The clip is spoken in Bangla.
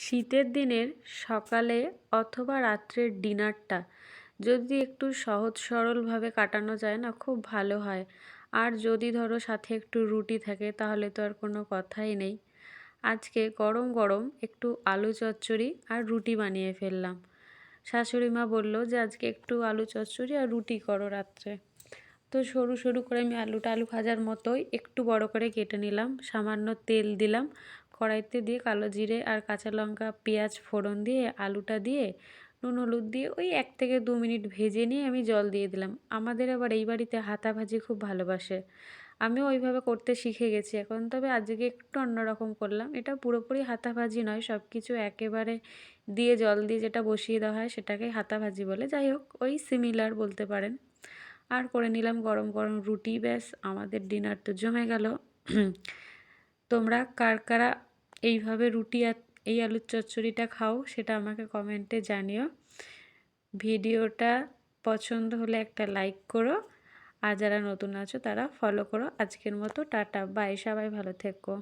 শীতের দিনের সকালে অথবা রাত্রের ডিনারটা যদি একটু সহজ সরলভাবে কাটানো যায় না, খুব ভালো হয়। আর যদি ধরো সাথে একটু রুটি থাকে তাহলে তো আর কোনো কথাই নেই। আজকে গরম গরম একটু আলু চচ্চড়ি আর রুটি বানিয়ে ফেললাম। শাশুড়ি মা বললো যে আজকে একটু আলু চচ্চড়ি আর রুটি করো রাত্রে। তো সরু সরু করে আমি আলু ভাজার মতোই একটু বড় করে কেটে নিলাম, সামান্য তেল দিলাম কড়াইতে, দিয়ে কালো জিরে আর কাঁচা লঙ্কা পেঁয়াজ ফোড়ন দিয়ে আলুটা দিয়ে নুন হলুদ দিয়ে ওই 1 থেকে 2 মিনিট ভেজে নিয়ে আমি জল দিয়ে দিলাম। আমাদের আবার এই বাড়িতে হাতা ভাজি খুব ভালোবাসে, আমিও ওইভাবে করতে শিখে গেছি এখন। তবে আজকে একটু অন্যরকম করলাম, এটা পুরোপুরি হাতা ভাজি নয়, সব কিছু একেবারে দিয়ে জল দিয়ে যেটা বসিয়ে দেওয়া হয় সেটাকে হাতা ভাজি বলে। যাই হোক, ওই সিমিলার বলতে পারেন। আর করে নিলাম গরম গরম রুটি, ব্যাস আমাদের ডিনার তো জমে গেল। তোমরা কার কারা এইভাবে রুটি আর এই আলুর চচ্চড়িটা খাও সেটা আমাকে কমেন্টে জানিও। ভিডিওটা পছন্দ হলে একটা লাইক করো, আর যারা নতুন আছো তারা ফলো করো। আজকের মতো টাটা বাই, সবাই ভালো থেকো।